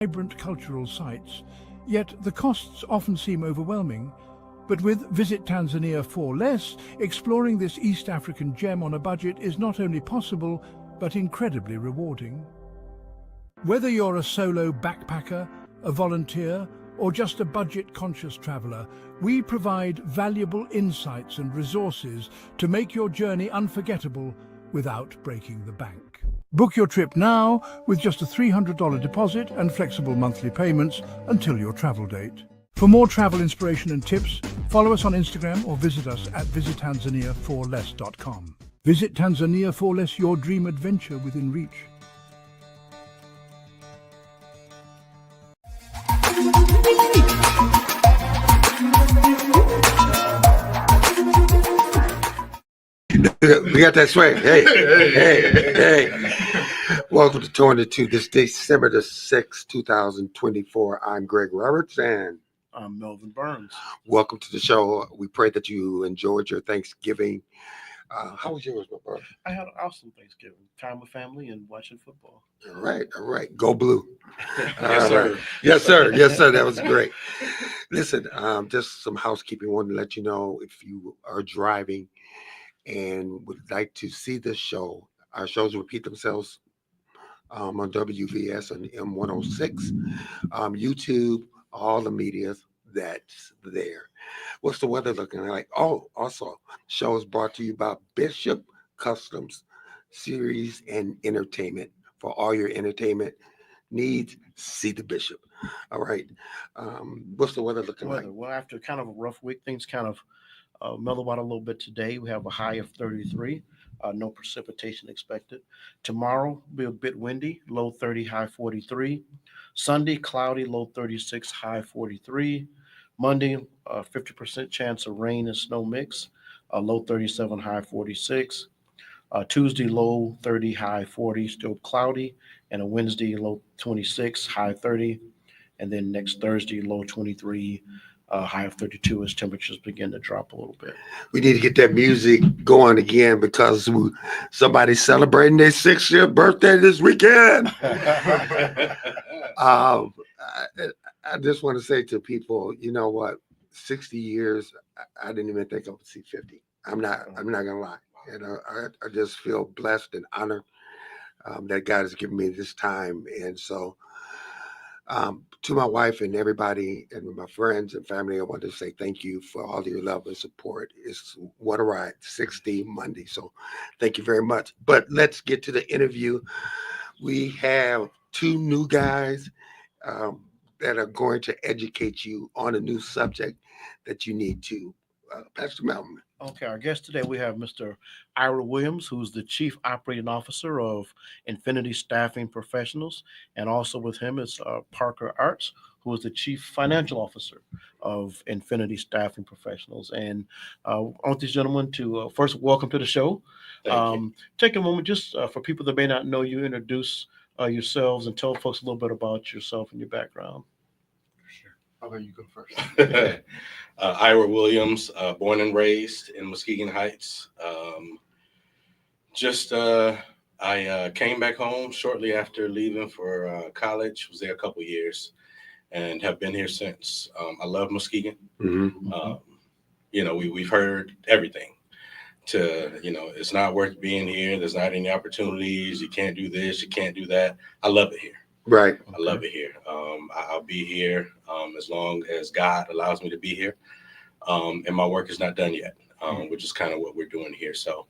vibrant cultural sites, yet the costs often seem overwhelming. But with Visit Tanzania for Less, exploring this East African gem on a budget is not only possible, but incredibly rewarding. Whether you're a solo backpacker, a volunteer, or just a budget-conscious traveler, we provide valuable insights and resources to make your journey unforgettable without breaking the bank. Book your trip now with just a $300 deposit and flexible monthly payments until your travel date. For more travel inspiration and tips, follow us on Instagram or visit us at visittanzaniaforless.com. Visit Tanzania for Less, your dream adventure within reach. We got that swag. Hey. Welcome to 22. This December the 6th, 2024. I'm Greg Roberts and I'm Melvin Burns. Welcome to the show. We pray that you enjoyed your Thanksgiving. How was yours, my brother? I had an awesome Thanksgiving. Time with family and watching football. All right. Go blue. Yes, sir. Yes, sir. That was great. Listen, just some housekeeping. I want to let you know if you are driving and would like to see this show, our shows repeat themselves on WVS and M106, YouTube, all the medias that's there. What's the weather looking like? Oh, also, show is brought to you by Bishop Customs Series and Entertainment. For all your entertainment needs, see the Bishop. All right. What's the weather looking like? Well, after kind of a rough week, things kind of mellowed out a little bit today. We have a high of 33. No precipitation expected. Tomorrow will be a bit windy, low 30, high 43. Sunday, cloudy, low 36, high 43. Monday, 50% chance of rain and snow mix, low 37, high 46. Tuesday, low 30, high 40, still cloudy. And a Wednesday, low 26, high 30. And then next Thursday, low 23, high of 32 as temperatures begin to drop a little bit. We need to get that music going again because somebody's celebrating their 6th birthday this weekend. I just want to say to people, you know what? 60 years, I didn't even think I would see 50. I'm not gonna lie. You know, I just feel blessed and honored that God has given me this time, and so. To my wife and everybody and my friends and family, I want to say thank you for all your love and support. It's what a ride, 60 Monday. So thank you very much. But let's get to the interview. We have two new guys that are going to educate you on a new subject that you need to. Pastor Melvin. Okay, our guest today, we have Mr. Ira Williams, who's the Chief Operating Officer of Infinity Staffing Professionals. And also with him is Parker Aerts, who is the Chief Financial Officer of Infinity Staffing Professionals. And I want these gentlemen to first welcome to the show. Take a moment just for people that may not know you, introduce yourselves and tell folks a little bit about yourself and your background. How about you go first? Ira Williams, born and raised in Muskegon Heights. I came back home shortly after leaving for college. Was there a couple years and have been here since. I love Muskegon. Mm-hmm. We've heard everything. It's not worth being here. There's not any opportunities. You can't do this. You can't do that. I love it here. Right. I love it here. I'll be here as long as God allows me to be here. And my work is not done yet, which is kind of what we're doing here. So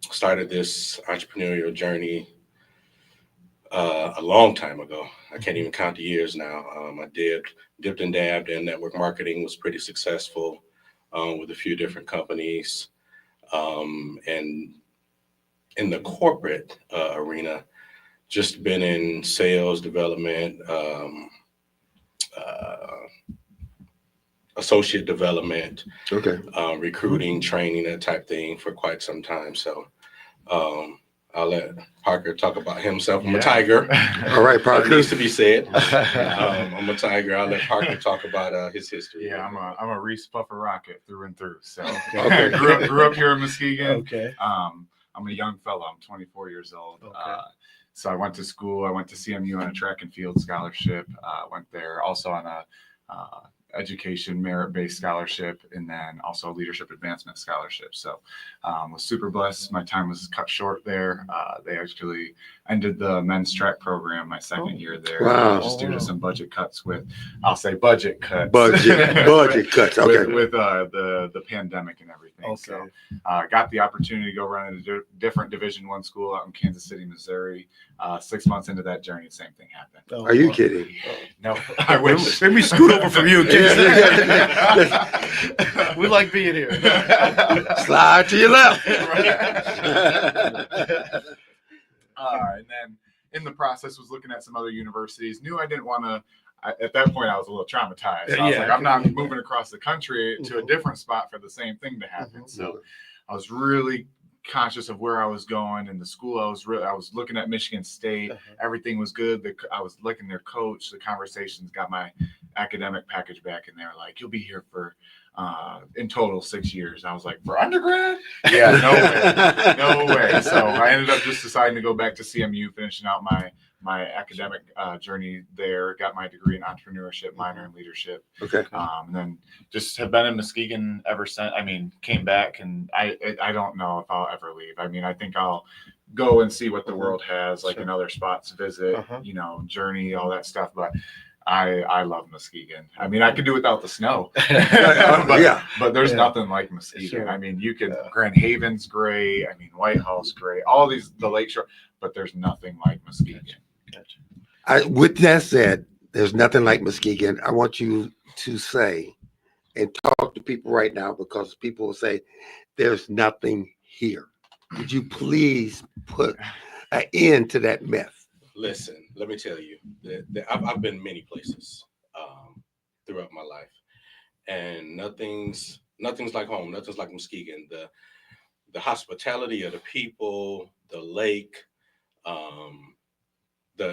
started this entrepreneurial journey a long time ago. I can't even count the years now. I dipped and dabbed in network marketing, was pretty successful with a few different companies. And in the corporate arena, just been in sales development, associate development, recruiting, training, that type thing for quite some time. So I'll let Parker talk about himself. I'm a tiger. All right, Parker. That needs to be said. I'm a tiger. I'll let Parker talk about his history. Yeah, I'm a Reese Puffer Rocket through and through. So Okay. grew up here in Muskegon. Okay. I'm a young fellow. I'm 24 years old. Okay. So I went to school. I went to CMU on a track and field scholarship. Went there also on a education merit-based scholarship, and then also a leadership advancement scholarship. So was super blessed. My time was cut short there. They actually ended the men's track program my second year there. Wow. Just due to some budget cuts I'll say budget cuts. Budget cuts. Okay. With the pandemic and everything. Okay. So got the opportunity to go run at a different Division I school out in Kansas City, Missouri. 6 months into that journey, the same thing happened. Oh, Are you wow. kidding? No, I wish. Let me scoot over from you. Yeah. We like being here. Slide to your left. And then in the process was looking at some other universities. Knew I didn't want to. At that point, I was a little traumatized. So I was Yeah, like, I I'm not can- moving across the country to a different spot for the same thing to happen. Mhm. So I was really conscious of where I was going and the school I was looking at Michigan State. Uh-huh. Everything was good. I was liking their coach. The conversations got my academic package back, and they were like, "You'll be here for in total 6 years." I was like, "For undergrad? Yeah, no way, no way." So I ended up just deciding to go back to CMU, finishing out my academic journey there. Got my degree in entrepreneurship, minor in leadership. Okay. And then just have been in Muskegon ever since. I mean, came back, and I don't know if I'll ever leave. I mean, I think I'll go and see what the world has, like Sure. in other spots, visit, Uh-huh. journey, all that stuff. But I love Muskegon. I mean, I could do without the snow, Yeah. but there's Yeah. nothing like Muskegon. Sure. I mean, you could Yeah. Grand Haven's great. I mean, Whitehall's great. All these the Lakeshore, but there's nothing like Muskegon. Gotcha. With that said, there's nothing like Muskegon. I want you to say and talk to people right now, because people will say there's nothing here. Would you please put an end to that myth? Listen, let me tell you, I've been many places throughout my life, and nothing's like home. Nothing's like Muskegon. The hospitality of the people, the lake,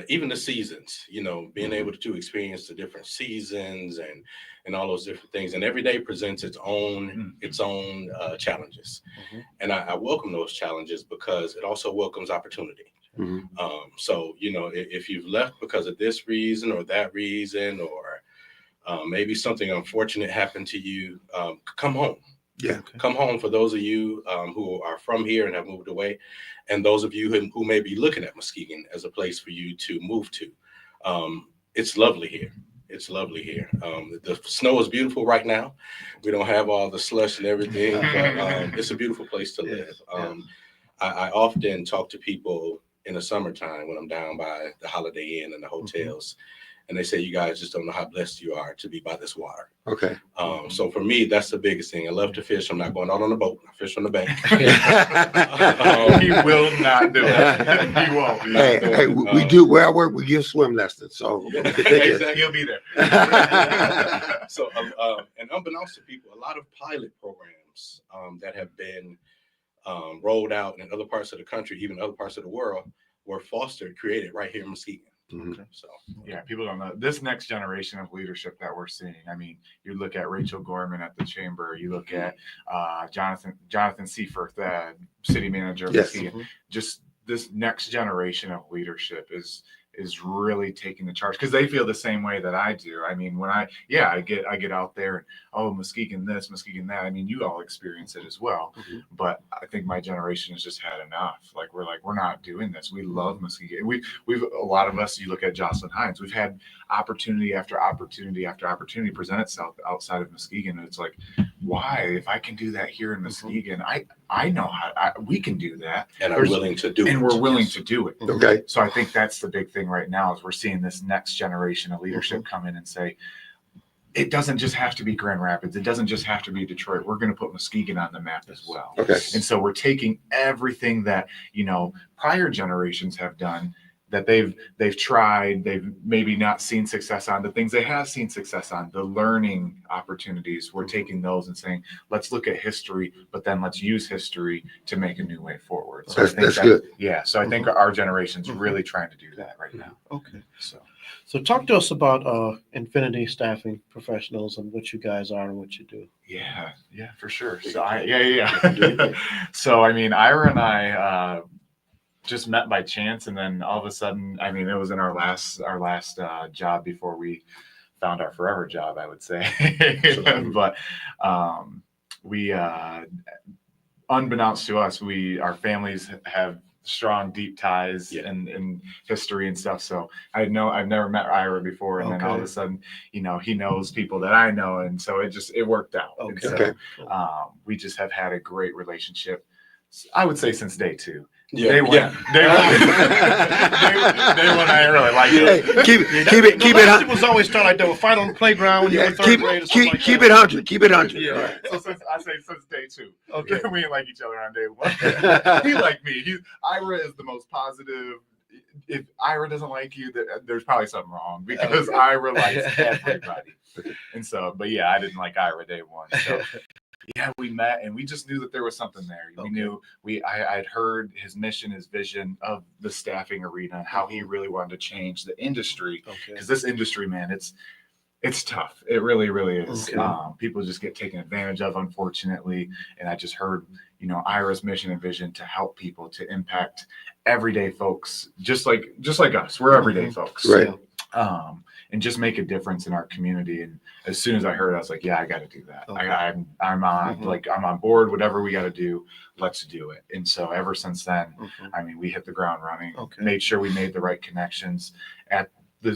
even the seasons. Being able to experience the different seasons and all those different things. And every day presents its own challenges. Mhm. And I welcome those challenges because it also welcomes opportunity. Mhm. So, if you've left because of this reason or that reason, or maybe something unfortunate happened to you, come home. Yeah. Come home for those of you who are from here and have moved away, and those of you who may be looking at Muskegon as a place for you to move to. It's lovely here. It's lovely here. The snow is beautiful right now. We don't have all the slush and everything, but it's a beautiful place to live. I often talk to people in the summertime when I'm down by the Holiday Inn and the hotels, and they say, "You guys just don't know how blessed you are to be by this water." Okay. So for me, that's the biggest thing. I love to fish. I'm not going out on a boat. I fish on the bank. He will not do it. He won't. Hey, we do where I work. We give swim lessons, so Exactly. He'll be there. So, and unbeknownst to people, a lot of pilot programs that have been rolled out in other parts of the country, even other parts of the world, were created right here in Muskegon. Mhm. So, Yeah, people don't know this next generation of leadership that we're seeing. I mean, you look at Rachel Gorman at the chamber, you look at Jonathan Seaforth, the city manager of Yes. Muskegon. Just this next generation of leadership is really taking the charge, because they feel the same way that I do. I mean, when I get out there and, oh, Muskegon this, Muskegon that. I mean, you all experience it as well. Mhm. But I think my generation has just had enough. We're not doing this. We love Muskegon. We've a lot of us, you look at Jocelyn Hines, we've had opportunity after opportunity after opportunity present itself outside of Muskegon. And it's like, why? If I can do that here in Muskegon, I know how we can do that. and are willing to do it. And we're willing to do it. Okay. So I think that's the big thing right now is we're seeing this next generation of leadership come in and say, it doesn't just have to be Grand Rapids. It doesn't just have to be Detroit. We're going to put Muskegon on the map as well. Okay. And so we're taking everything that, prior generations have done, that they've tried, they've maybe not seen success on, the things they have seen success on, the learning opportunities. We're taking those and saying, let's look at history, but then let's use history to make a new way forward. So That's good. Yeah. So I think our generation's really trying to do that right now. Okay. So So talk to us about Infinity Staffing Professionals and what you guys are and what you do. yeah, for sure. So So I mean, Ira and I, just met by chance, and then all of a sudden, I mean, it was in our last job before we found our forever job, I would say. But we unbeknownst to us, our families have strong, deep ties and history and stuff. So I've never met Ira before, and then all of a sudden, he knows people that I know, and so it worked out. Okay. And so we just have had a great relationship, I would say, since day two. Yeah. Day one, I really like it. Hey, keep it it. was always thought like they would fight on the playground when you were in third grade or something like Keep that. it 100. Keep it 100. Yeah. So since day two, Okay. we didn't like each other on day one. He liked me. Ira is the most positive. If Ira doesn't like you, there's probably something wrong, because Ira likes everybody. And so, but yeah, I didn't like Ira day one. So yeah, we met and we just knew that there was something there. We knew I'd heard his mission, his vision of the staffing arena, and how he really wanted to change the industry. Because this industry, man, it's tough. It really, really is. People just get taken advantage of, unfortunately. And I just heard, Ira's mission and vision to help people, to impact everyday folks, just like us. We're everyday folks, Right? And just make a difference in our community. And as soon as I heard it, I was like, yeah, I got to do that. Okay. I'm on, I'm on board. Whatever we got to do, let's do it. And so ever since then, I mean, we hit the ground running. Made sure we made the right connections at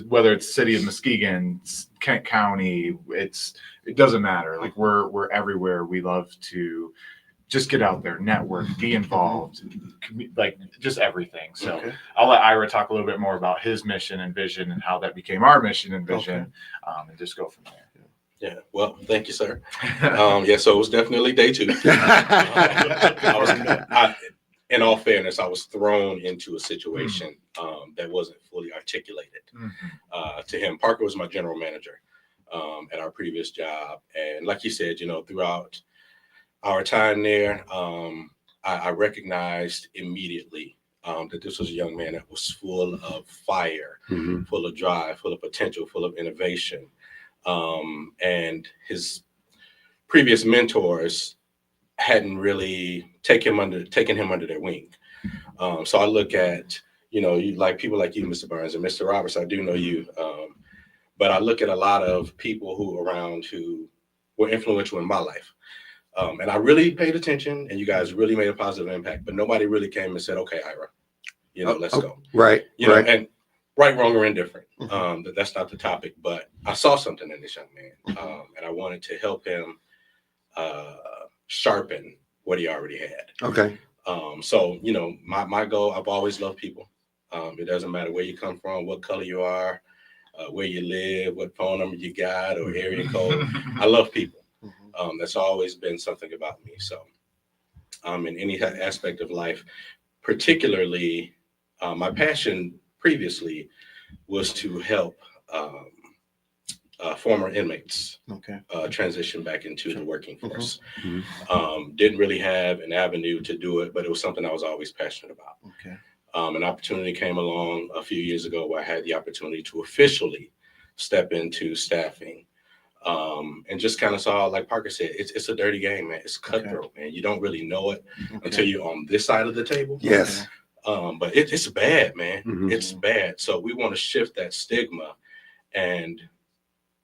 whether it's city of Muskegon, Kent County, it doesn't matter. Like we're everywhere. We love to just get out there, network, be involved, like just everything. So I'll let Ira talk a little bit more about his mission and vision and how that became our mission and vision, and just go from there. Yeah. Well, thank you, sir. So it was definitely day two. In all fairness, I was thrown into a situation that wasn't fully articulated to him. Parker was my general manager at our previous job. And like you said, throughout our time there, I recognized immediately that this was a young man that was full of fire, full of drive, full of potential, full of innovation. And his previous mentors hadn't really taken him under their wing. So I look at, like people like you, Mr. Burns, and Mr. Roberts, I do know you. But I look at a lot of people who were influential in my life. And I really paid attention, and you guys really made a positive impact, but nobody really came and said, okay, Ira, let's go. Right. And right, wrong, or indifferent. That's not the topic, but I saw something in this young man, and I wanted to help him sharpen what he already had. Okay. So, my goal, I've always loved people. It doesn't matter where you come from, what color you are, where you live, what phone number you got, or area code. I love people. That's always been something about me. So in any aspect of life, particularly my passion previously was to help former inmates transition back into the working force. Didn't really have an avenue to do it, but it was something I was always passionate about. An opportunity came along a few years ago where I had the opportunity to officially step into staffing. And just kind of saw, like Parker said, it's a dirty game, man. It's cutthroat, man. You don't really know it until you're on this side of the table. Yes. But it's bad, man. It's bad. So we want to shift that stigma. And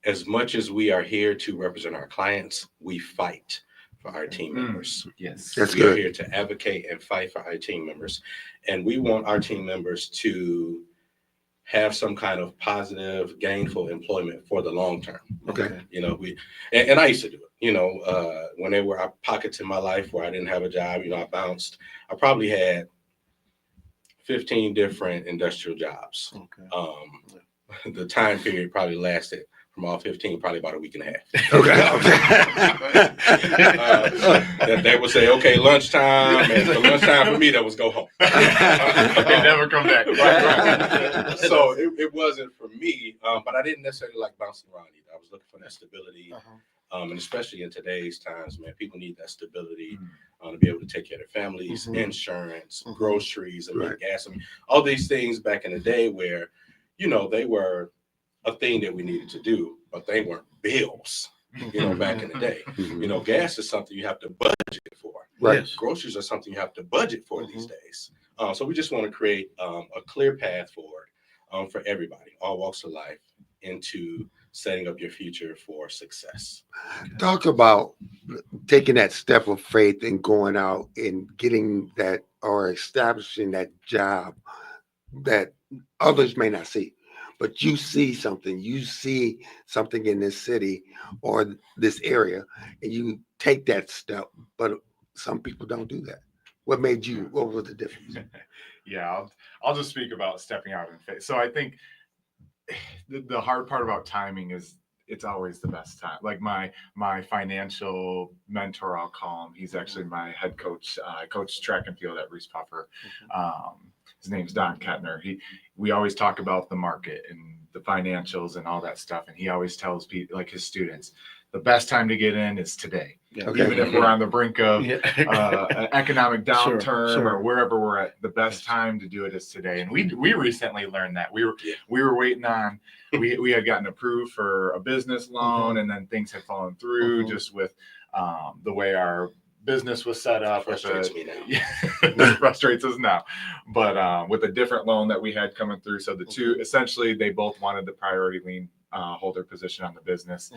as much as we are here to represent our clients, we fight for our team members. Yes. That's We are good. here to advocate and fight for our team members. And we want our team members to have some kind of positive, gainful employment for the long term. Okay. And I used to do it. When there were pockets in my life where I didn't have a job, I bounced. I probably had 15 different industrial jobs. The time period probably lasted from all 15, probably about a week and a half. Okay. They would say, okay, lunchtime. And for lunchtime for me, that was go home. They never come back. Right. So it wasn't for me, but I didn't necessarily like bouncing around either. I was looking for that stability. And especially in today's times, man, people need that stability to be able to take care of their families, insurance, groceries, gas. All these things back in the day where, they were a thing that we needed to do, but they weren't bills, back in the day. Gas is something you have to budget for. Right. Groceries are something you have to budget for these days. So we just want to create a clear path forward for everybody, all walks of life, into setting up your future for success. Talk about taking that step of faith and going out and getting that or establishing that job that others may not see, but you see something in this city or this area, and you take that step. But some people don't do that. What was the difference? Yeah, I'll just speak about stepping out in faith. So I think the hard part about timing is it's always the best time. Like my financial mentor, I'll call him. He's actually my head coach. I coach track and field at Reese Puffer. His name's Don Kettner. We always talk about the market and the financials and all that stuff. And he always tells people, like his students, the best time to get in is today. Okay. Even if we're on the brink of an economic downturn or wherever we're at, the best time to do it is today. And we recently learned that. We were waiting on, we had gotten approved for a business loan, and then things had fallen through just with the way our business was set up. Frustrates me now. Frustrates us now. But with a different loan that we had coming through. So the two, essentially, they both wanted the priority lien holder position on the business.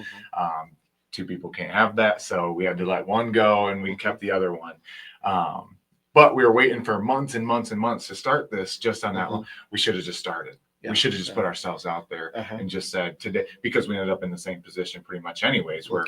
Two people can't have that, so we had to let one go, and we kept the other one. But we were waiting for months and months and months to start this just on that one. We should have just started. We should have just put ourselves out there and just said today, because we ended up in the same position pretty much anyways, where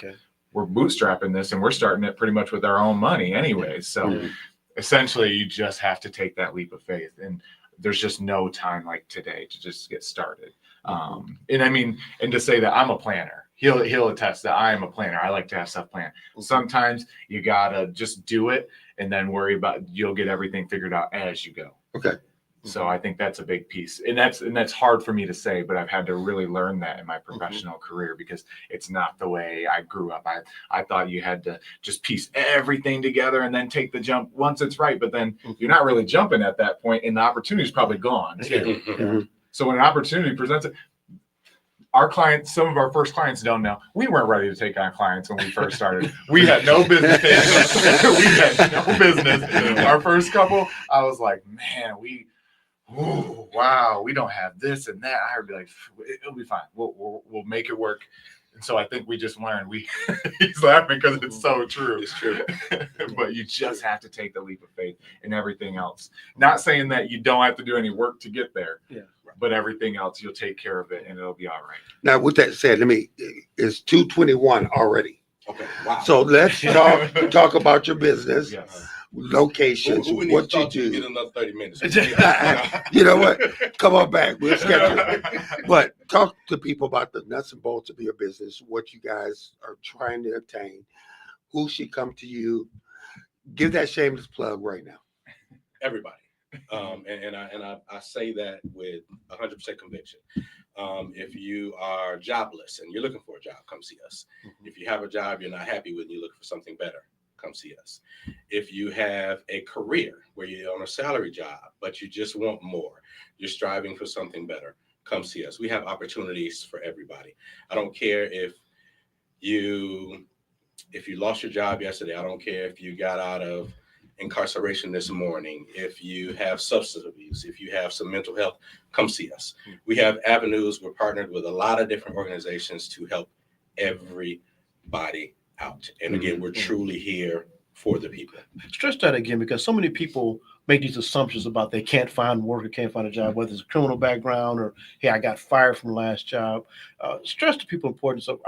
we're bootstrapping this and we're starting it pretty much with our own money anyways. So essentially, you just have to take that leap of faith, and there's just no time like today to just get started. And I mean, and to say that I'm a planner. He'll attest that I am a planner. I like to have stuff planned. Sometimes you gotta just do it and then worry about, you'll get everything figured out as you go. Okay. So I think that's a big piece, and that's hard for me to say, but I've had to really learn that in my professional career, because it's not the way I grew up. I thought you had to just piece everything together and then take the jump once it's right, but then you're not really jumping at that point, and the opportunity is probably gone too. So when an opportunity presents it, our clients, some of our first clients don't know. We weren't ready to take on clients when we first started. We had no business. We had no business. Our first couple, I was like, man, wow, we don't have this and that. I would be like, it'll be fine. We'll make it work. And so I think we just learned. He's laughing because it's so true. It's true. But you just have to take the leap of faith in everything else. Not saying that you don't have to do any work to get there. But everything else, you'll take care of it, and it'll be all right. Now, with that said, it's 2:21 already. Okay. Wow. So let's talk about your business, locations, Who what you to do. get another 30 minutes? You know what? Come on back. We'll schedule it. But talk to people about the nuts and bolts of your business, what you guys are trying to obtain, who should come to you. Give that shameless plug right now. Everybody. And I say that with 100% conviction. If you are jobless and you're looking for a job, come see us. If you have a job you're not happy with and you're looking for something better, come see us. If you have a career where you're on a salary job, but you just want more, you're striving for something better, come see us. We have opportunities for everybody. I don't care if you lost your job yesterday. I don't care if you got out of incarceration this morning, if you have substance abuse, if you have some mental health, come see us. We have avenues. We're partnered with a lot of different organizations to help everybody out. And again, we're truly here for the people. Stress that again, because so many people make these assumptions about they can't find work or can't find a job, whether it's a criminal background or, hey, I got fired from the last job. Stress to people importance of,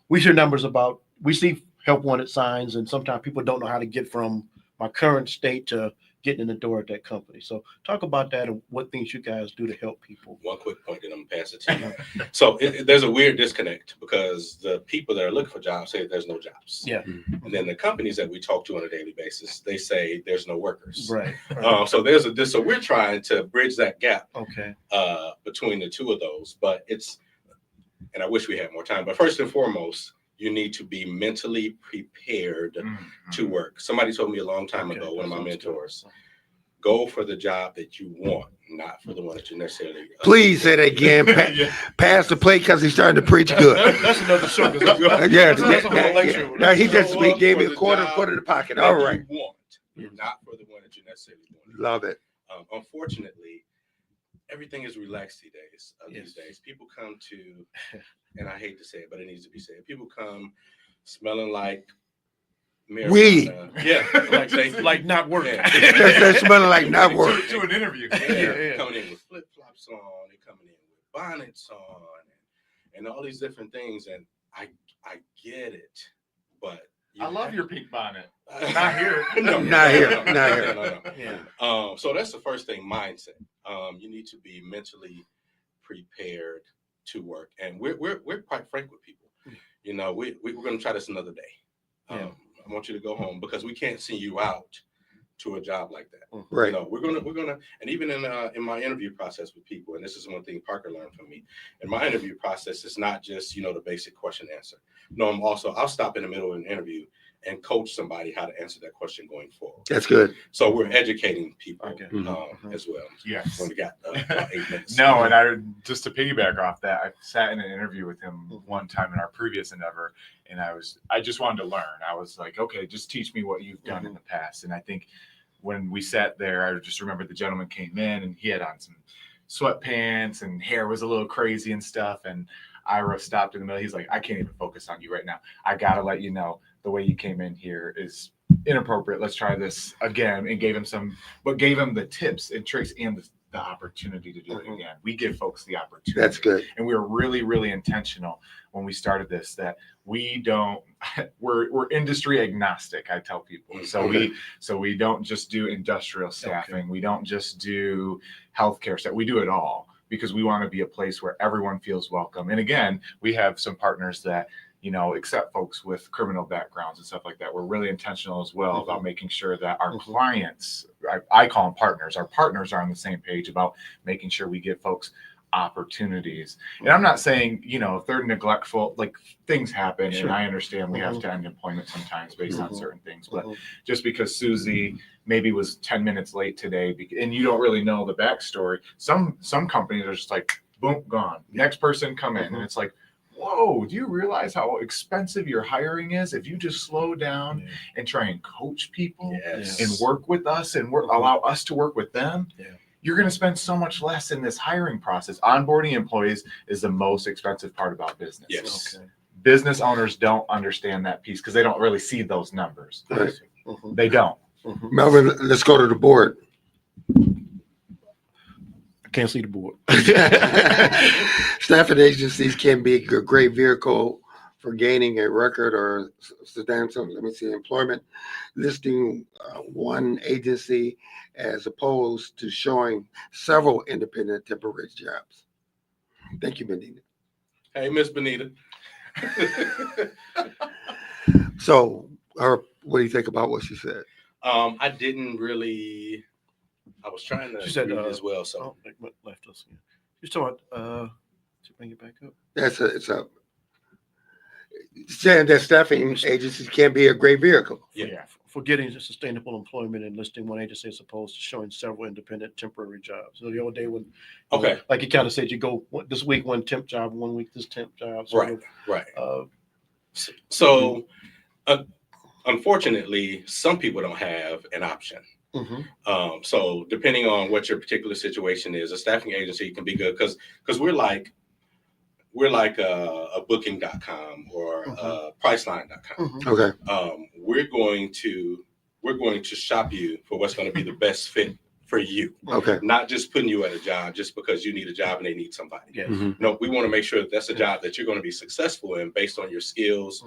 we hear numbers about, we see help wanted signs, and sometimes people don't know how to get from my current state to getting in the door at that company. So talk about that and what things you guys do to help people. One quick point, then I'm gonna pass it to you. So there's a weird disconnect, because the people that are looking for jobs say there's no jobs. And then the companies that we talk to on a daily basis, they say there's no workers. Right. So we're trying to bridge that gap between the two of those. But and I wish we had more time, but first and foremost, you need to be mentally prepared to work. Somebody told me a long time ago, one of my mentors, go for the job that you want, not for the one that you necessarily. Please say that again. Pass the plate, because he's starting to preach good. That's another show. Now he gave me a quarter in the pocket. All right. You want, not for the one that you necessarily want. Love it. Unfortunately, everything is relaxed these days. Yes. These days, people come to, and I hate to say it, but it needs to be said. People come smelling like marijuana. Weed. Yeah, like not working. That's they're smelling like not to, working. to an interview. Yeah. Coming in with flip flops on, they coming in with bonnets on, and all these different things. And I get it, but I love your pink bonnet. Not here. No, Not here. no, Not here. no. Yeah. So that's the first thing, mindset. You need to be mentally prepared to work, and we're quite frank with people. You know, we're going to try this another day. Yeah. I want you to go home because we can't send you out to a job like that. Right. You know, we're gonna, and even in my interview process with people, and this is one thing Parker learned from me. In my interview process, it's not just the basic question answer. No, I'll stop in the middle of an interview and coach somebody how to answer that question going forward. That's good. So we're educating people Okay. as well. Yes. When we got about 8 minutes. No, and I just to piggyback off that, I sat in an interview with him one time in our previous endeavor, and I just wanted to learn. I was like, okay, just teach me what you've done in the past. And I think when we sat there, I just remember the gentleman came in and he had on some sweatpants and hair was a little crazy and stuff. And Ira stopped in the middle. He's like, I can't even focus on you right now. I gotta let you know the way you came in here is inappropriate. Let's try this again, and gave him the tips and tricks and the opportunity to do it again. We give folks the opportunity. That's good. And we were really, really intentional when we started this, that we're industry agnostic, I tell people. So we don't just do industrial staffing. Okay. We don't just do healthcare stuff. We do it all because we want to be a place where everyone feels welcome. And again, we have some partners that accept folks with criminal backgrounds and stuff like that. We're really intentional as well about making sure that our clients, I call them partners, our partners are on the same page about making sure we give folks opportunities. And I'm not saying, if they're neglectful, like things happen, Sure. And I understand we have to end employment sometimes based on certain things, but just because Susie maybe was 10 minutes late today and you don't really know the backstory, some companies are just like, boom, gone. Next person come in and it's like, whoa, do you realize how expensive your hiring is? If you just slow down and try and coach people and work with us and allow us to work with them, you're going to spend so much less in this hiring process. Onboarding employees is the most expensive part about business. Yes. Okay. Business owners don't understand that piece because they don't really see those numbers. Right. They don't. Melvin, let's go to the board. I can't see the board. Staffing agencies can be a great vehicle for gaining a record or substantial, employment listing one agency as opposed to showing several independent temporary jobs. Thank you, Benita. Hey, Miss Benita. So, what do you think about what she said? I didn't really. I was trying to She said, read as well. So Oh, it left us. She's talking about, to bring it back up. It's saying that staffing agencies can be a great vehicle. yeah. For getting sustainable employment and listing one agency as opposed to showing several independent temporary jobs. So the old day when, Okay. like you kind of said, you go this week one temp job, 1 week this temp job. Right. So, unfortunately, some people don't have an option. So depending on what your particular situation is, a staffing agency can be good because we're like a booking.com or priceline.com. Okay. We're going to shop you for what's going to be the best fit for you. Okay. Not just putting you at a job just because you need a job and they need somebody. Yes. No, we want to make sure that that's a job that you're going to be successful in based on your skills,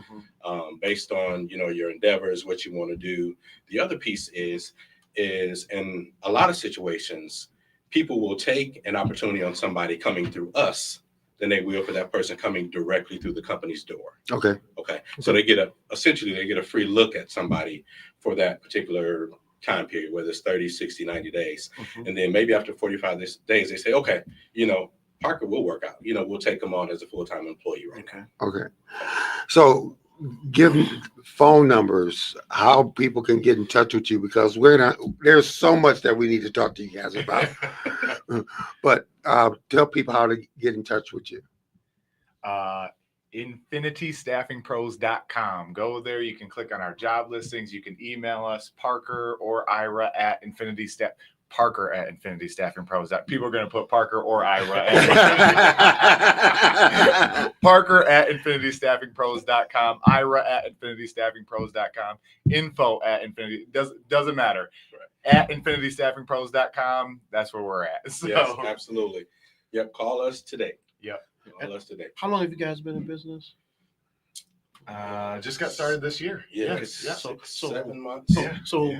based on your endeavors, what you want to do. The other piece is in a lot of situations, people will take an opportunity on somebody coming through us than they will for that person coming directly through the company's door. Okay. So they get a free look at somebody for that particular time period, whether it's 30, 60, 90 days. And then maybe after 45 days, they say, okay, Parker will work out. We'll take him on as a full-time employee right now. Okay. So give phone numbers, how people can get in touch with you, because there's so much that we need to talk to you guys about. But tell people how to get in touch with you. infinitystaffingpros.com. Go there. You can click on our job listings. You can email us, Parker or Ira at Infinity Staff. Parker at Infinity Staffing Pros. People are going to put Parker or Ira. Parker at infinitystaffingpros.com, Ira at infinitystaffingpros.com, info at infinity, doesn't matter. Right. At infinitystaffingpros.com, that's where we're at. So, yes, absolutely. Yep, call us today. Yep. Call us today. How long have you guys been in business? Just got started this year. Yes. Yeah. So 7 months. So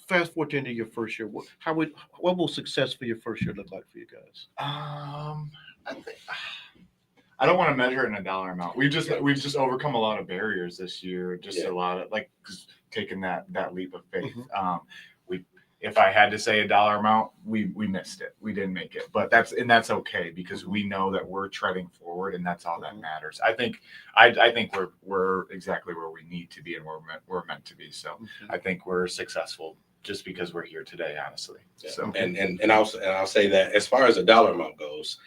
fast forward to your first year. What will success for your first year look like for you guys? I think I don't want to measure it in a dollar amount. We've just overcome a lot of barriers this year. Just a lot of taking that leap of faith. If I had to say a dollar amount, we missed it. We didn't make it, but that's okay because we know that we're treading forward, and that's all that matters. I think we're exactly where we need to be, and we're meant to be. So I think we're successful just because we're here today, honestly. Yeah. So and I'll say that as far as the dollar amount goes,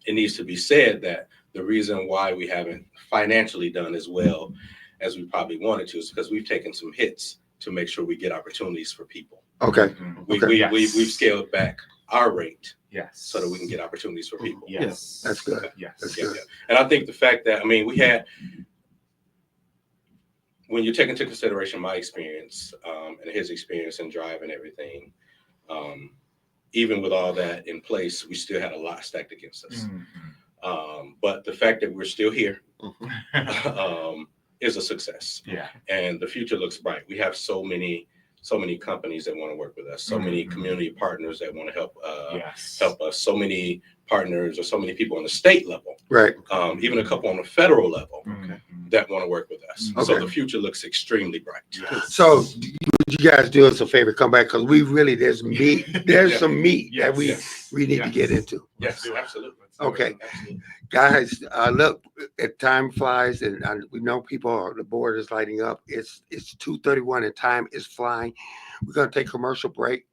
it needs to be said that the reason why we haven't financially done as well as we probably wanted to is because we've taken some hits to make sure we get opportunities for people. Okay. We've scaled back our rate, yes, so that we can get opportunities for people. Yes, That's good. Yes, That's Yeah, good. yeah. And I think the fact that we had, when you take into consideration my experience and his experience in drive and everything, even with all that in place, we still had a lot stacked against us. But the fact that we're still here is a success. Yeah. And the future looks bright. We have so many companies that want to work with us, so many community partners that want to help us, so many partners or so many people on the state level, Right. even a couple on the federal level that want to work with us. Okay. So the future looks extremely bright. So would you guys do us a favor? Come back because there's meat. There's some meat that we need to get into. Yes, absolutely. Okay. Absolutely. Guys, look, time flies, and we know the board is lighting up. It's 2:31 and time is flying. We're gonna take a commercial break.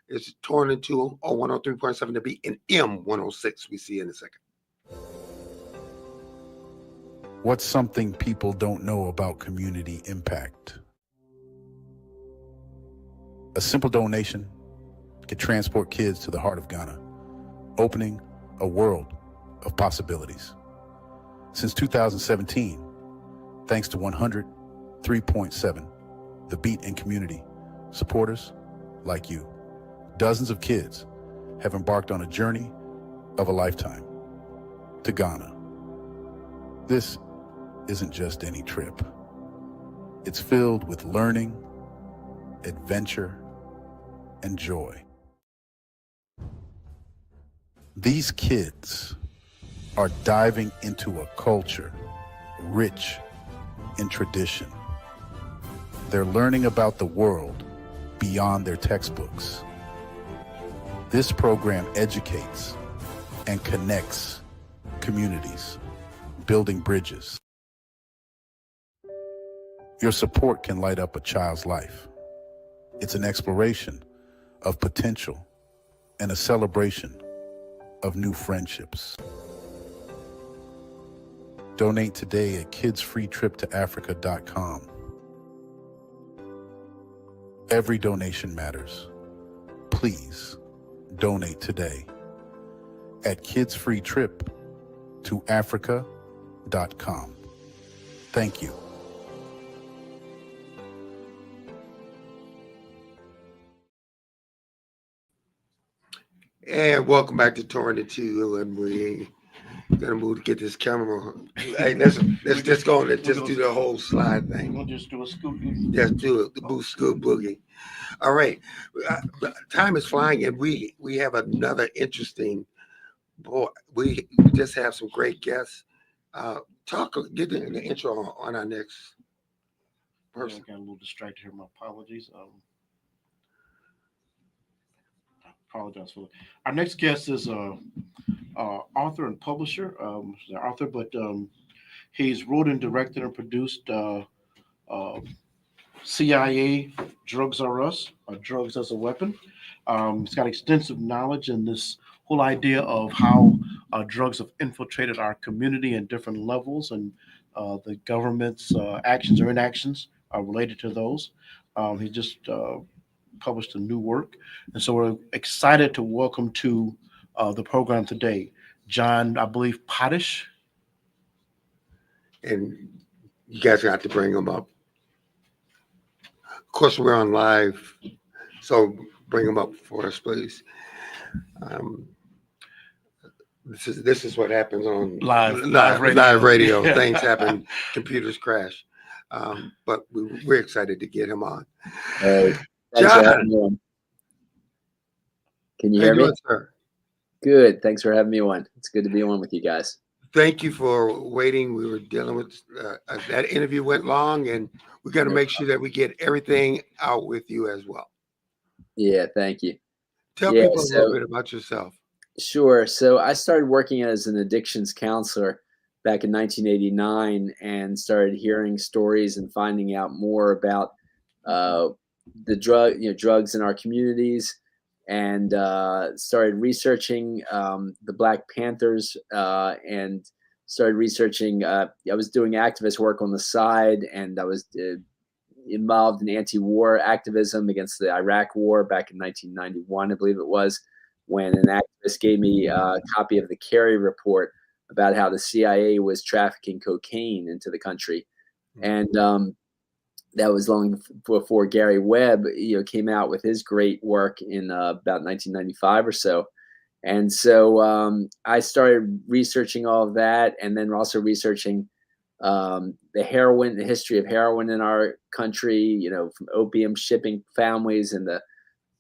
It's torn into 103.7 to be in M106. We see you in a second. What's something people don't know about community impact? A simple donation can transport kids to the heart of Ghana, opening a world of possibilities. Since 2017, thanks to 103.7, the Beat and community supporters like you, dozens of kids have embarked on a journey of a lifetime to Ghana. This isn't just any trip. It's filled with learning, adventure, and joy. These kids are diving into a culture rich in tradition. They're learning about the world beyond their textbooks. This program educates and connects communities, building bridges. Your support can light up a child's life. It's an exploration of potential and a celebration of new friendships. Donate today at kidsfreetriptoafrica.com. Every donation matters. Please donate today at kidsfreetriptoafrica.com. Thank you. And welcome back to Torn Into 2, and we're gonna move to get this camera. Hey, let's just go on and just do the whole slide thing. We'll just do a scoop. Just do it, the boost scoop boogie. All right, time is flying, and we have another interesting. Boy, we just have some great guests. Get the intro on our next person. I got a little distracted here. My apologies. I apologize for that. Our next guest is author and publisher. He's an author, but he's wrote and directed and produced CIA, Drugs Are Us, Drugs as a Weapon. He's got extensive knowledge in this whole idea of how drugs have infiltrated our community in different levels, and the government's actions or inactions are related to those. He just published a new work. And so we're excited to welcome to the program today, John, I believe, Potash. And you guys got to bring them up. Of course, we're on live, so bring them up for us, please. This is what happens on live radio. Live radio. Yeah. Things happen, computers crash. But we're excited to get him on. Hey, thanks for having me on. Can you hear me? Doing, sir? Good. Thanks for having me on. It's good to be on with you guys. Thank you for waiting. We were dealing with that interview went long, and we got to make sure that we get everything out with you as well. Yeah, thank you. Tell people a little bit about yourself. Sure. So I started working as an addictions counselor back in 1989 and started hearing stories and finding out more about the drugs in our communities, and started researching the Black Panthers and started researching. I was doing activist work on the side, and I was involved in anti-war activism against the Iraq War back in 1991, I believe it was, when an activist gave me a copy of the Kerry report about how the CIA was trafficking cocaine into the country. And that was long before Gary Webb, came out with his great work in about 1995 or so. And so I started researching all of that, and then also researching the history of heroin in our country, from opium shipping families in the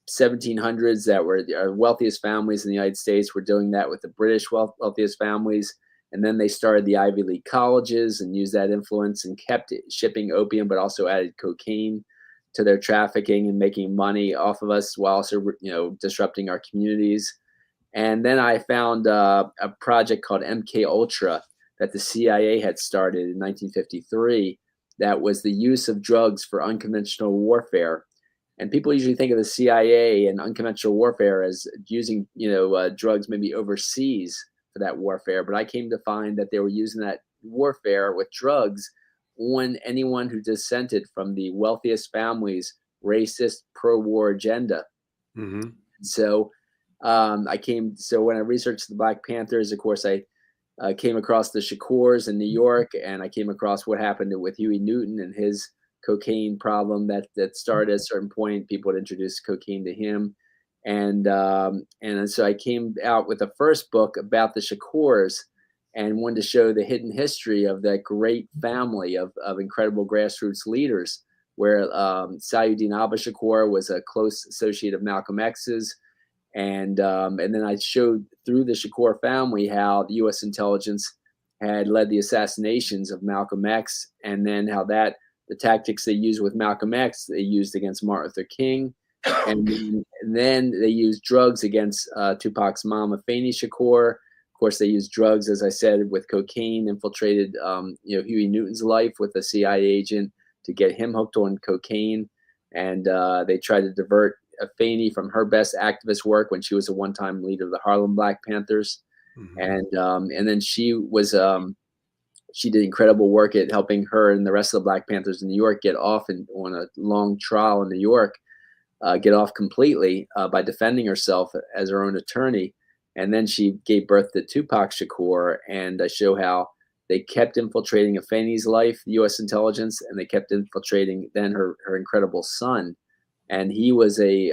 1700s that were our wealthiest families in the United States were doing that with the British wealthiest families. And then they started the Ivy League colleges and used that influence and kept shipping opium, but also added cocaine to their trafficking and making money off of us while also, disrupting our communities. And then I found a project called MK Ultra that the CIA had started in 1953 that was the use of drugs for unconventional warfare. And people usually think of the CIA and unconventional warfare as using, drugs maybe overseas for that warfare. But I came to find that they were using that warfare with drugs on anyone who dissented from the wealthiest families' racist pro-war agenda. Mm-hmm. So when I researched the Black Panthers, of course, I came across the Shakurs in New York, and I came across what happened with Huey Newton and his cocaine problem that started at a certain point. People had introduced cocaine to him. And so I came out with the first book about the Shakurs and wanted to show the hidden history of that great family of incredible grassroots leaders, where Sayuddin Abba Shakur was a close associate of Malcolm X's. And then I showed through the Shakur family how the U.S. intelligence had led the assassinations of Malcolm X, and then how the tactics they used with Malcolm X, they used against Martin Luther King. And then they used drugs against Tupac's mom, Afeni Shakur. Of course, they used drugs, as I said, with cocaine, infiltrated Huey Newton's life with a CIA agent to get him hooked on cocaine. And they tried to divert Afeni from her best activist work when she was a one-time leader of the Harlem Black Panthers. Mm-hmm. And then she did incredible work at helping her and the rest of the Black Panthers in New York get off on a long trial in New York, get off completely by defending herself as her own attorney. And then she gave birth to Tupac Shakur, and I show how they kept infiltrating Afeni's life, the U.S. intelligence, and they kept infiltrating then her incredible son. And he was a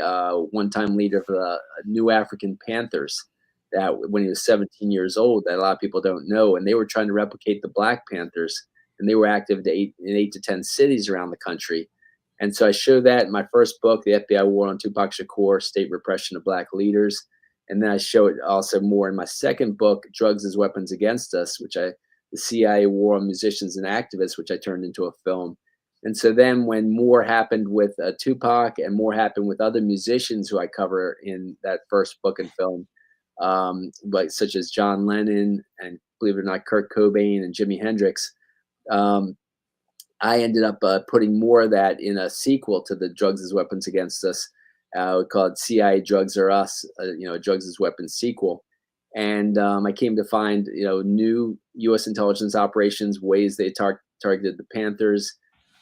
one-time leader of the New African Panthers that when he was 17 years old, that a lot of people don't know. And they were trying to replicate the Black Panthers, and they were active in 8 to 10 cities around the country. And so I show that in my first book, The FBI War on Tupac Shakur, State Repression of Black Leaders. And then I show it also more in my second book, Drugs as Weapons Against Us, the CIA War on Musicians and Activists, which I turned into a film. And so then when more happened with Tupac and more happened with other musicians who I cover in that first book and film, such as John Lennon and, believe it or not, Kurt Cobain and Jimi Hendrix, I ended up putting more of that in a sequel to the Drugs as Weapons Against Us, called CIA Drugs or Us, a Drugs as Weapons sequel. And I came to find, new U.S. intelligence operations, ways they targeted the Panthers,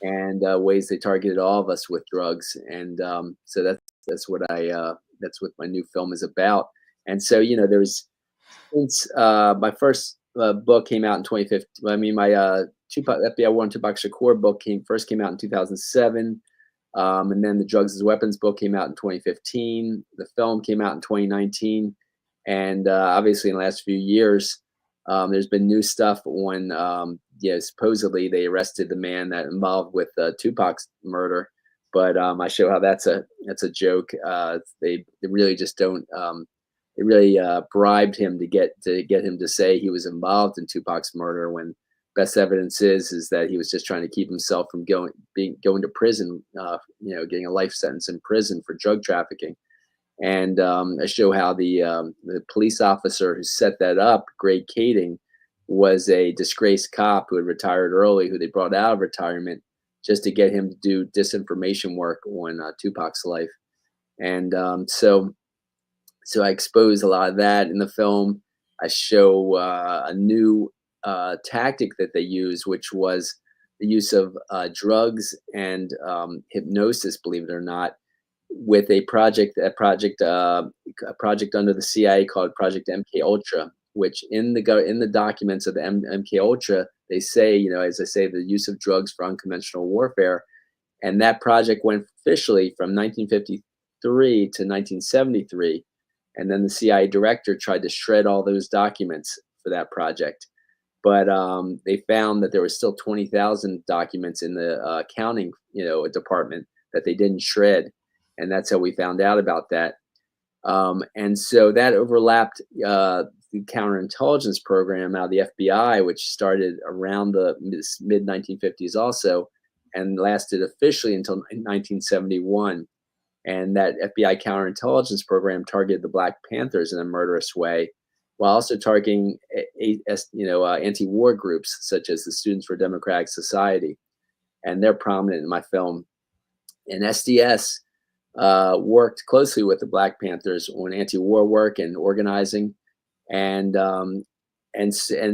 and ways they targeted all of us with drugs. And so that's that's what my new film is about. And so, there's since my first book came out in 2015. I mean, my Tupac FBI War on Tupac Shakur book first came out in 2007. And then the Drugs as Weapons book came out in 2015. The film came out in 2019. And obviously in the last few years, there's been new stuff on, supposedly they arrested the man that involved with Tupac's murder. But I show how that's a joke. They really just don't. They really bribed him to get him to say he was involved in Tupac's murder, when best evidence is that he was just trying to keep himself from going to prison, getting a life sentence in prison for drug trafficking. And I show how the police officer who set that up, Greg Kading, was a disgraced cop who had retired early, who they brought out of retirement just to get him to do disinformation work on Tupac's life. And so I expose a lot of that in the film. I show a new tactic that they use, which was the use of drugs and hypnosis, believe it or not, with a project under the CIA called Project MK Ultra, which in the documents of the MK Ultra, they say, as I say, the use of drugs for unconventional warfare. And that project went officially from 1953 to 1973. And then the CIA director tried to shred all those documents for that project. But they found that there was still 20,000 documents in the accounting, department that they didn't shred. And that's how we found out about that. And so that overlapped the counterintelligence program out of the FBI, which started around the mid 1950s also, and lasted officially until 1971. And that FBI counterintelligence program targeted the Black Panthers in a murderous way, while also targeting anti-war groups such as the Students for Democratic Society. And they're prominent in my film. And SDS worked closely with the Black Panthers on anti-war work and organizing. And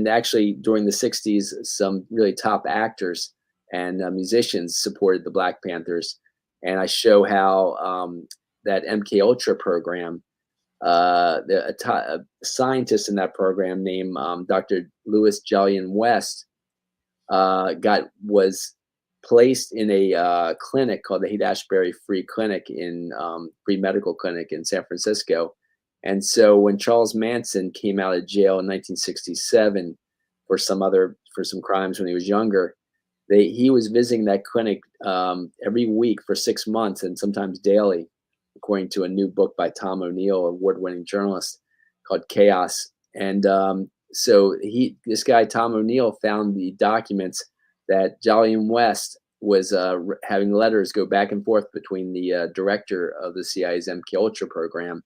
actually during the 60s, some really top actors and musicians supported the Black Panthers. And I show how that MK Ultra program, a scientist in that program named Dr. Louis Jolyon West was placed in a clinic called the Haight-Ashbury Free Clinic Free Medical Clinic in San Francisco. And so when Charles Manson came out of jail in 1967 for some crimes when he was younger, he was visiting that clinic every week for 6 months and sometimes daily, according to a new book by Tom O'Neill, award-winning journalist, called Chaos. And so this guy, Tom O'Neill, found the documents that Jolyon West was having letters go back and forth between the director of the CIA's MK Ultra program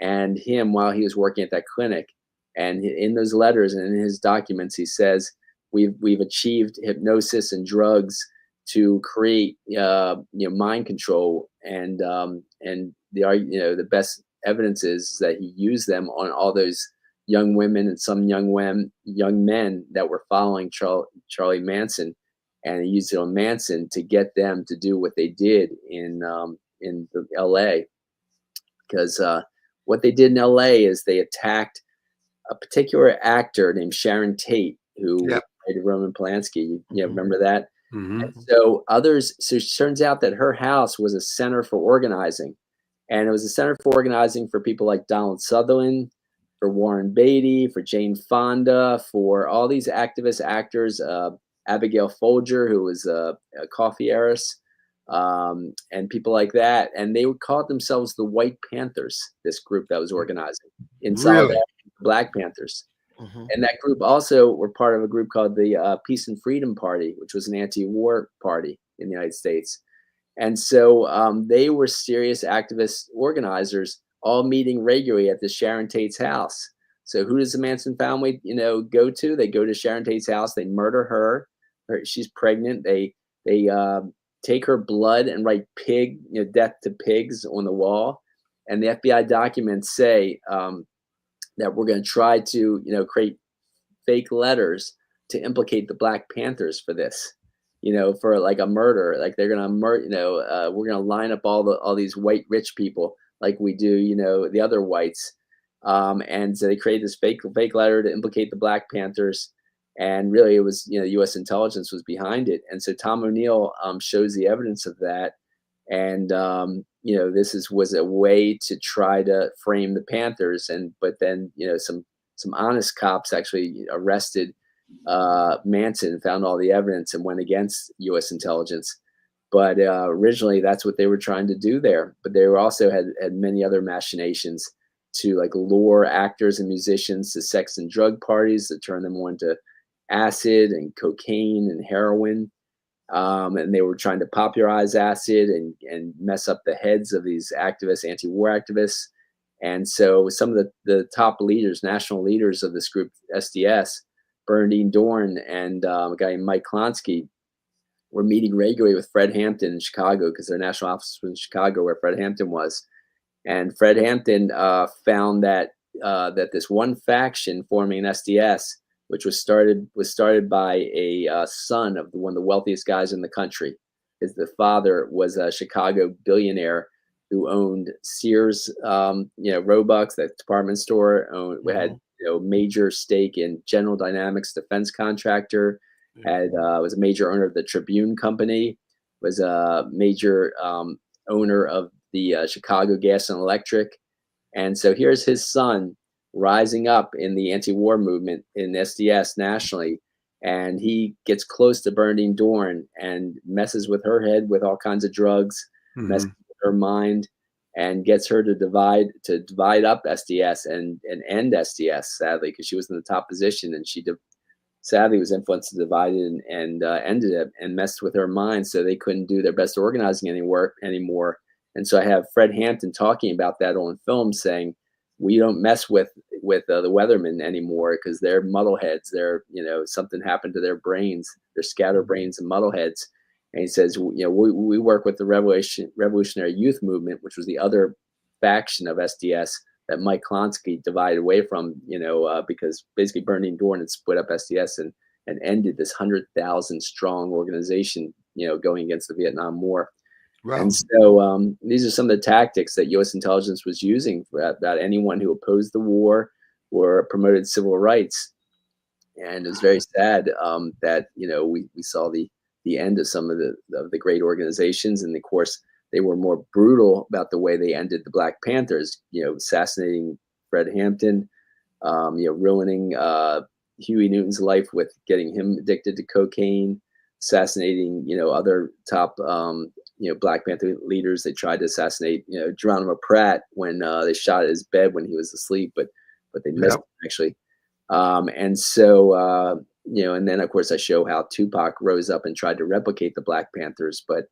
and him while he was working at that clinic. And in those letters and in his documents, he says, we've achieved hypnosis and drugs to create mind control, and the best evidence is that he used them on all those young women and some young men that were following Charlie Manson, and he used it on Manson to get them to do what they did in L.A. Because what they did in L.A. is they attacked a particular actor named Sharon Tate, who played Roman Polanski. You remember that? Mm-hmm. And so it turns out that her house was a center for organizing. And it was a center for organizing for people like Donald Sutherland, for Warren Beatty, for Jane Fonda, for all these activist actors, Abigail Folger, who was a coffee heiress, and people like that. And they would call themselves the White Panthers, this group that was organizing in solidarity with the Black Panthers. Mm-hmm. And that group also were part of a group called the Peace and Freedom Party, which was an anti-war party in the United States. And so they were serious activist organizers, all meeting regularly at the Sharon Tate's house. So who does the Manson family, go to? They go to Sharon Tate's house. They murder her. She's pregnant. They take her blood and write death to pigs on the wall. And the FBI documents say that we're going to try to, create fake letters to implicate the Black Panthers for this. for like a murder. Like they're gonna we're gonna line up all these white rich people like we do, the other whites. And so they created this fake letter to implicate the Black Panthers. And really, it was U.S. intelligence was behind it. And so Tom O'Neill shows the evidence of that. And this was a way to try to frame the Panthers. But then some honest cops actually arrested Manson, found all the evidence, and went against U.S. intelligence. But originally, that's what they were trying to do there. But they also had many other machinations to like lure actors and musicians to sex and drug parties, to turn them on to acid and cocaine and heroin. And they were trying to popularize acid and mess up the heads of these activists, anti-war activists. And so some of the top leaders, national leaders of this group, SDS, Bernardine Dorn and a guy named Mike Klonsky, were meeting regularly with Fred Hampton in Chicago, because their national office was in Chicago, where Fred Hampton was. And Fred Hampton found that this one faction forming an SDS, which was started by a son of one of the wealthiest guys in the country. The father was a Chicago billionaire who owned Sears, Roebuck's, that department store. Had major stake in General Dynamics, defense contractor. Was a major owner of the Tribune Company. Was a major owner of the Chicago Gas and Electric. And so here's his son rising up in the anti-war movement in SDS nationally. And he gets close to Bernardine Dorn and messes with her head with all kinds of drugs, messes with her mind, and gets her to divide up SDS and end SDS, sadly, because she was in the top position, and she sadly was influenced to divide it and ended it and messed with her mind, so they couldn't do their best organizing anymore. And so I have Fred Hampton talking about that on film, saying, we don't mess with the Weathermen anymore, because they're muddleheads. They're, something happened to their brains. They're scatterbrains and muddleheads. And he says, we work with the Revolutionary Youth Movement, which was the other faction of SDS that Mike Klonsky divided away from, because basically Bernardine Dorn had split up SDS and ended this 100,000 strong organization, going against the Vietnam War. Wow. And so these are some of the tactics that U.S. intelligence was using about anyone who opposed the war or promoted civil rights. And it was very sad that we saw the end of some of the great organizations, and of course they were more brutal about the way they ended the Black Panthers. Assassinating Fred Hampton, ruining Huey Newton's life with getting him addicted to cocaine, assassinating other top Black Panther leaders. They tried to assassinate Geronimo Pratt when they shot at his bed when he was asleep, but they missed him, actually. And so and then of course I show how Tupac rose up and tried to replicate the Black Panthers, but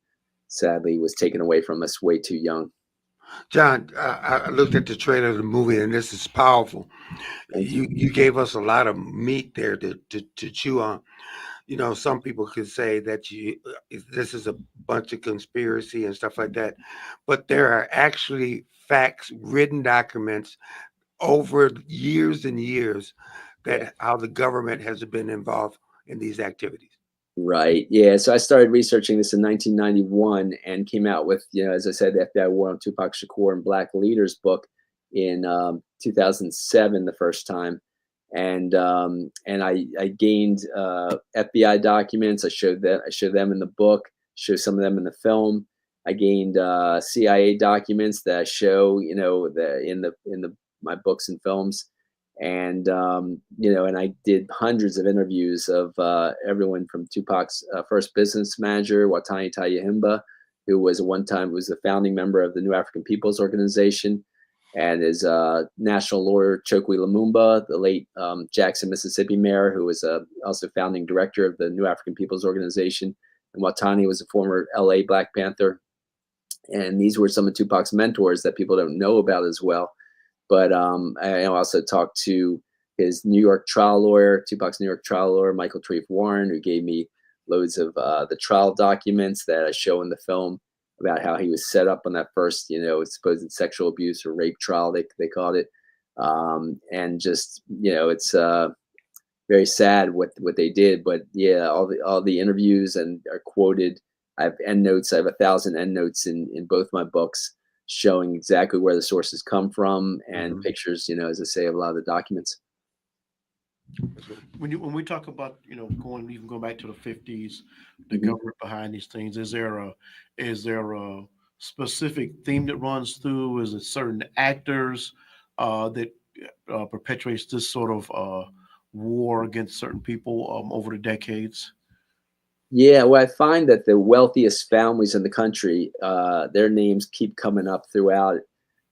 sadly was taken away from us way too young. John, I looked at the trailer of the movie, and this is powerful. You gave us a lot of meat there to chew on. Some people could say that this is a bunch of conspiracy and stuff like that, but there are actually facts, written documents over years and years that how the government has been involved in these activities. Right. Yeah. So I started researching this in 1991 and came out with, as I said, the FBI War on Tupac Shakur and Black Leaders book in 2007, the first time. And I gained FBI documents. I showed them in the book, show some of them in the film. I gained CIA documents that I show, in my books and films. And, and I did hundreds of interviews of everyone from Tupac's first business manager, Watani Tayahimba, who was the founding member of the New African Peoples Organization, and his national lawyer, Chokwe Lumumba, the late Jackson, Mississippi mayor, who was also founding director of the New African Peoples Organization. And Watani was a former LA Black Panther. And these were some of Tupac's mentors that people don't know about as well. But I also talked to his New York trial lawyer, Tupac's New York trial lawyer, Michael Treef Warren, who gave me loads of the trial documents that I show in the film about how he was set up on that first, supposed sexual abuse or rape trial, they called it. And just, it's very sad what they did. But yeah, all the interviews and are quoted. I have endnotes. I have 1,000 endnotes in both my books showing exactly where the sources come from and pictures, as I say, of a lot of the documents. When we talk about going back to the 50s, the government behind these things, is there a specific theme that runs through? Is it certain actors that perpetuates this sort of war against certain people over the decades? Yeah, well, I find that the wealthiest families in the country, their names keep coming up throughout.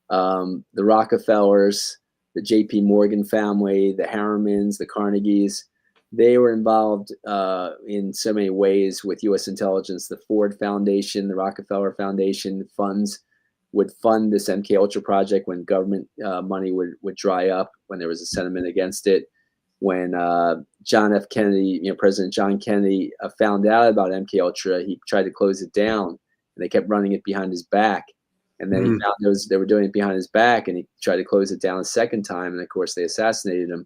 The Rockefellers, the J.P. Morgan family, the Harrimans, the Carnegies, they were involved in so many ways with U.S. intelligence. The Ford Foundation, the Rockefeller Foundation funds would fund this MK Ultra project when government money would dry up, when there was a sentiment against it. When John F. Kennedy, President John Kennedy found out about MK Ultra, he tried to close it down, and they kept running it behind his back. And then he found they were doing it behind his back, and he tried to close it down a second time. And of course, they assassinated him.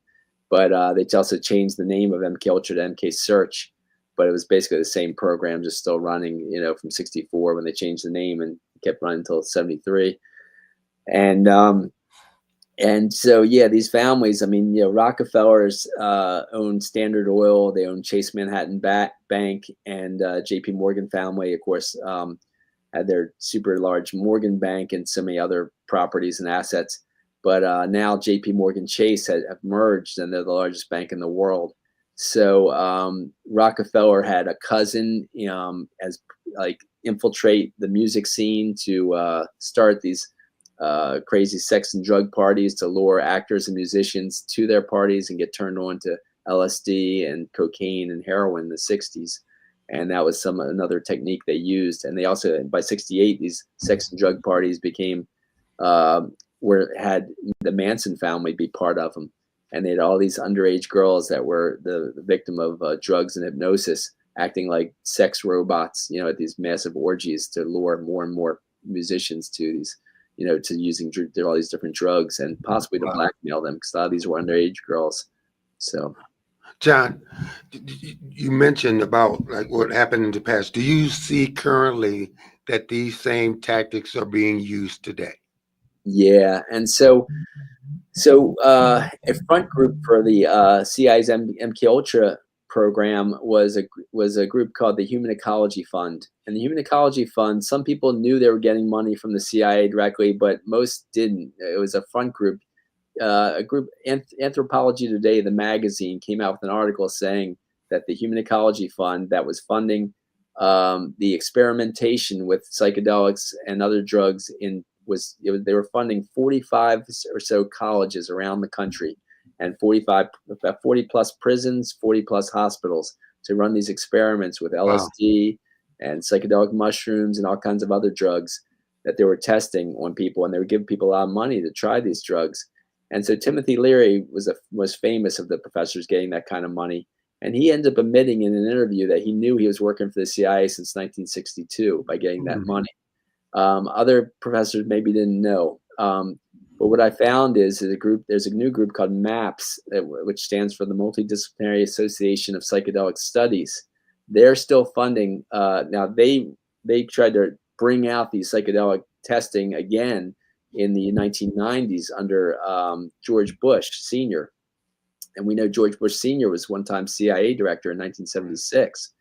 But they also changed the name of MK Ultra to MK Search. But it was basically the same program, just still running, from 64 when they changed the name, and kept running until 73. And so, yeah, these families, Rockefellers owned Standard Oil, they owned Chase Manhattan Bank, and JP Morgan family, of course, had their super large Morgan Bank and so many other properties and assets. But now JP Morgan Chase have merged, and they're the largest bank in the world. So Rockefeller had a cousin infiltrate the music scene to start these crazy sex and drug parties to lure actors and musicians to their parties and get turned on to LSD and cocaine and heroin in the 60s. And that was another technique they used. And they also, by 68, these sex and drug parties became, had the Manson family be part of them. And they had all these underage girls that were the victim of drugs and hypnosis, acting like sex robots, at these massive orgies to lure more and more musicians to these, to using all these different drugs and possibly to blackmail them, because a lot of these were underage girls. So, John, you mentioned about what happened in the past. Do you see currently that these same tactics are being used today? Yeah, and so a front group for the CIA's MK Ultra program was a group called the Human Ecology Fund. And the Human Ecology Fund, some people knew they were getting money from the CIA directly, but most didn't. It was a front group. Anthropology Today, the magazine, came out with an article saying that the Human Ecology Fund that was funding the experimentation with psychedelics and other drugs they were funding 45 or so colleges around the country and 40 plus prisons, 40 plus hospitals to run these experiments with LSD and psychedelic mushrooms and all kinds of other drugs that they were testing on people, and they would give people a lot of money to try these drugs. And so Timothy Leary was famous of the professors getting that kind of money, and he ended up admitting in an interview that he knew he was working for the CIA since 1962 by getting that money. Other professors maybe didn't know. But what I found is there's a new group called MAPS, which stands for the Multidisciplinary Association of Psychedelic Studies. They're still funding. Now they tried to bring out these psychedelic testing again in the 1990s under George Bush Sr. And we know George Bush Sr. was one time CIA director in 1976.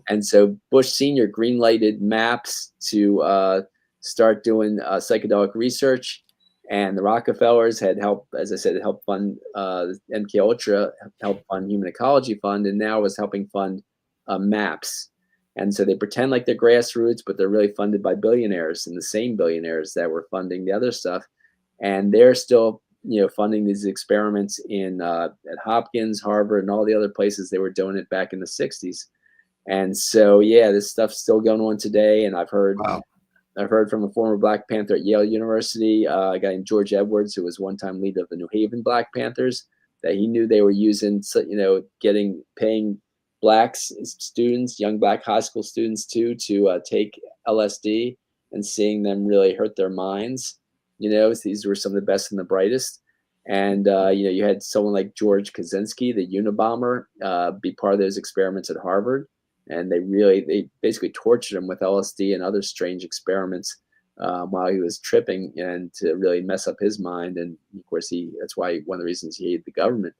And so Bush Sr. greenlighted MAPS to start doing psychedelic research. And the Rockefellers had helped, as I said, help fund MK Ultra, help fund Human Ecology Fund, and now is helping fund MAPS. And so they pretend like they're grassroots, but they're really funded by billionaires, and the same billionaires that were funding the other stuff. And they're still, funding these experiments at Hopkins, Harvard, and all the other places they were doing it back in the 60s. And so, yeah, this stuff's still going on today. And I've heard from a former Black Panther at Yale University, a guy named George Edwards, who was one-time leader of the New Haven Black Panthers, that he knew they were using, paying Black students, young Black high school students to take LSD, and seeing them really hurt their minds. These were some of the best and the brightest. And you had someone like George Kaczynski, the Unabomber, be part of those experiments at Harvard, and they basically tortured him with LSD and other strange experiments while he was tripping, and to really mess up his mind. And of course, that's why one of the reasons he hated the government.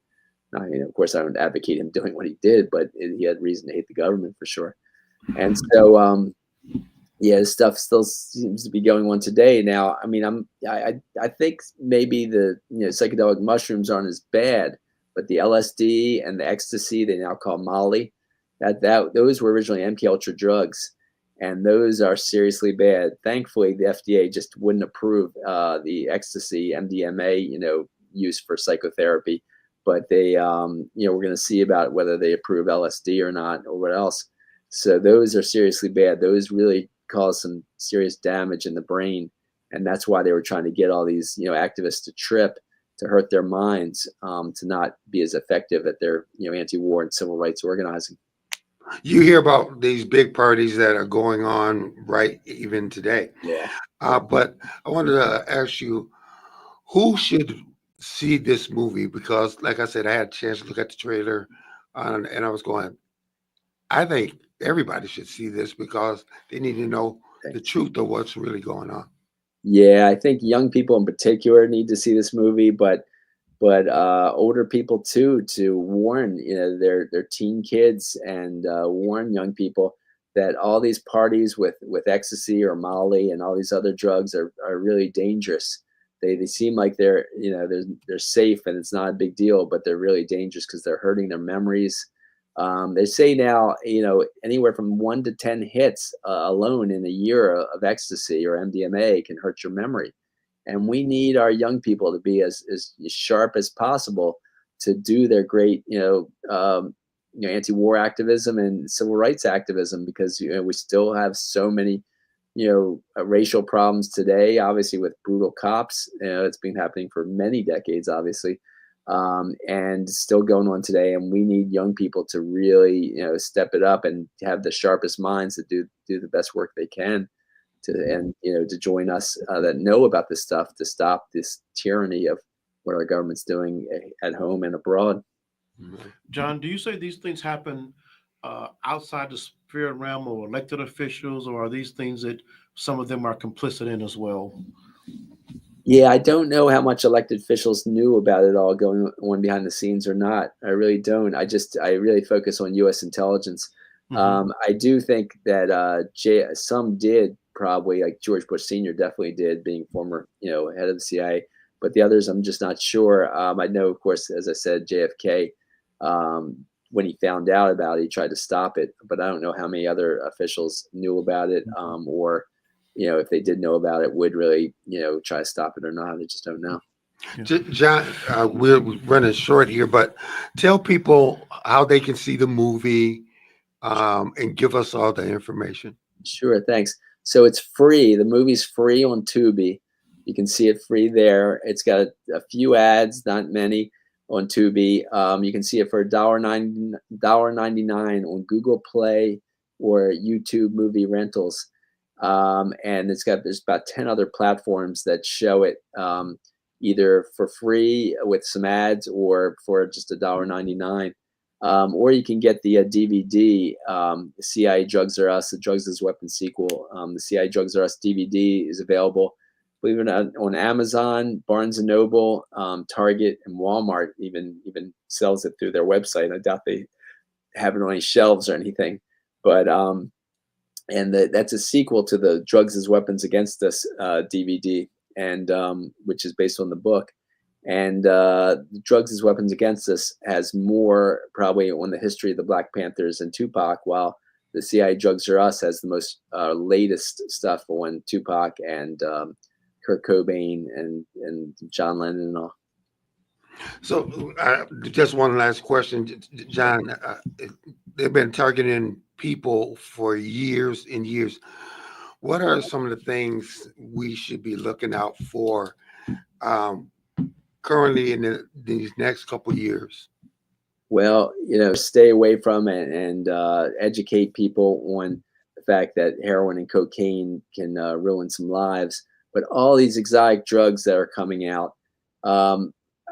I mean, of course, I don't advocate him doing what he did, but he had reason to hate the government for sure. And so, this stuff still seems to be going on today. Now, I mean, I think maybe the psychedelic mushrooms aren't as bad, but the LSD and the ecstasy, they now call Molly, those were originally MK Ultra drugs, and those are seriously bad. Thankfully, the FDA just wouldn't approve the ecstasy, MDMA, use for psychotherapy. But they, we're going to see about whether they approve LSD or not, or what else. So those are seriously bad. Those really cause some serious damage in the brain, and that's why they were trying to get all these, activists to trip, to hurt their minds, to not be as effective at their, anti-war and civil rights organizing. You hear about these big parties that are going on right even today. Yeah. But I wanted to ask you, who should see this movie? Because, like I said, I had a chance to look at the trailer, and I was going, I think everybody should see this because they need to know the truth of what's really going on. Yeah, I think young people in particular need to see this movie, but older people too, to warn their teen kids and warn young people that all these parties with ecstasy or Molly and all these other drugs are really dangerous. They seem like they're safe and it's not a big deal, but they're really dangerous because they're hurting their memories. They say now, anywhere from 1 to 10 hits alone in a year of ecstasy or MDMA can hurt your memory. And we need our young people to be as sharp as possible to do their great, anti-war activism and civil rights activism, because we still have so many, racial problems today. Obviously, with brutal cops, it's been happening for many decades, obviously, and still going on today. And we need young people to really, step it up and have the sharpest minds to do the best work they can. To join us that know about this stuff, to stop this tyranny of what our government's doing at home and abroad. John, do you say these things happen outside the spirit realm or elected officials, or are these things that some of them are complicit in as well? Yeah, I don't know how much elected officials knew about it all going on behind the scenes or not. I really don't. I really focus on U.S. intelligence. Mm-hmm. I do think that some did, probably, like George Bush Sr. definitely did, being former, head of the CIA. But the others, I'm just not sure. I know, of course, as I said, JFK, when he found out about it, he tried to stop it. But I don't know how many other officials knew about it, or, if they did know about it, would really, try to stop it or not. I just don't know. John, we're running short here, but tell people how they can see the movie, and give us all the information. Sure, thanks. So it's free. The movie's free on Tubi. You can see it free there. It's got a few ads, not many, on Tubi. You can see it for $1.99 on Google Play or YouTube Movie Rentals. And there's about 10 other platforms that show it, either for free with some ads or for just $1.99. Or you can get the DVD, CIA Drugs Are Us, the Drugs as Weapons sequel. The CIA Drugs Are Us DVD is available, believe it or not, on Amazon, Barnes & Noble, Target, and Walmart even sells it through their website. I doubt they have it on any shelves or anything. But that's a sequel to the Drugs as Weapons Against Us DVD, and which is based on the book. And Drugs as Weapons Against Us has more probably on the history of the Black Panthers and Tupac, while the CIA Drugs Are Us has the most latest stuff on Tupac and Kurt Cobain and John Lennon and all. So just one last question, John. They've been targeting people for years and years. What are some of the things we should be looking out for currently in these next couple of years? Well, stay away from it and educate people on the fact that heroin and cocaine can ruin some lives. But all these exotic drugs that are coming out,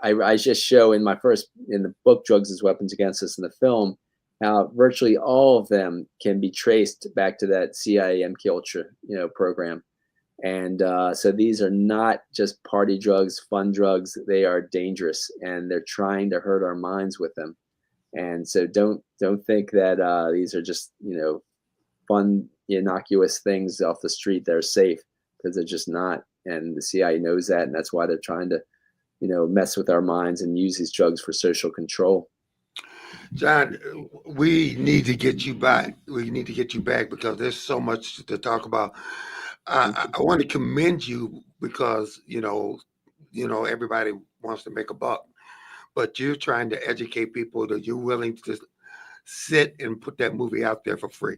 I just show in the book, Drugs as Weapons Against Us, in the film, how virtually all of them can be traced back to that CIA MK Ultra, program. And so these are not just party drugs, fun drugs. They are dangerous, and they're trying to hurt our minds with them. And so don't think that these are just fun, innocuous things off the street that are safe, because they're just not. And the CIA knows that, and that's why they're trying to mess with our minds and use these drugs for social control. John, we need to get you back. We need to get you back because there's so much to talk about. I want to commend you because everybody wants to make a buck, but you're trying to educate people that you're willing to sit and put that movie out there for free.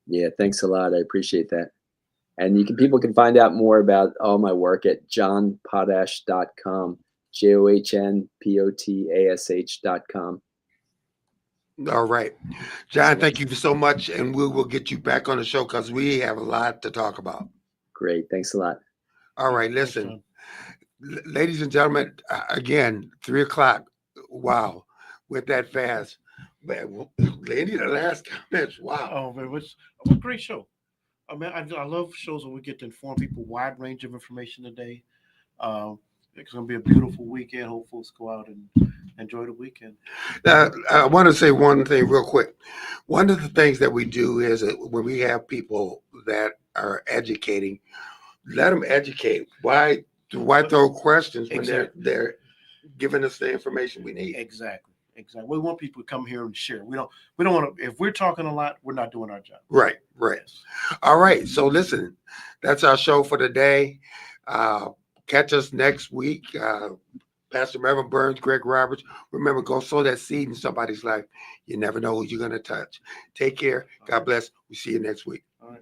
Yeah, thanks a lot. I appreciate that. And people can find out more about all my work at johnpotash.com, JOHNPOTASH.com. All right. John, thank you so much. And we will get you back on the show because we have a lot to talk about. Great. Thanks a lot. All right. Listen, ladies and gentlemen, again, 3:00. Wow. Went that fast. Man, Lady, the last comments. Wow. Oh, man, what a great show. I mean, I love shows where we get to inform people wide range of information today. It's going to be a beautiful weekend. Hope folks go out and enjoy the weekend. Now, I want to say one thing real quick. One of the things that we do is when we have people that are educating, let them educate. Why throw questions when they're giving us the information we need? Exactly. We want people to come here and share. We don't want to. If we're talking a lot, we're not doing our job. Right. All right. So listen, that's our show for today. Catch us next week. Pastor Mervyn Burns, Greg Roberts. Remember, go sow that seed in somebody's life. You never know who you're going to touch. Take care. God bless. We'll see you next week. All right.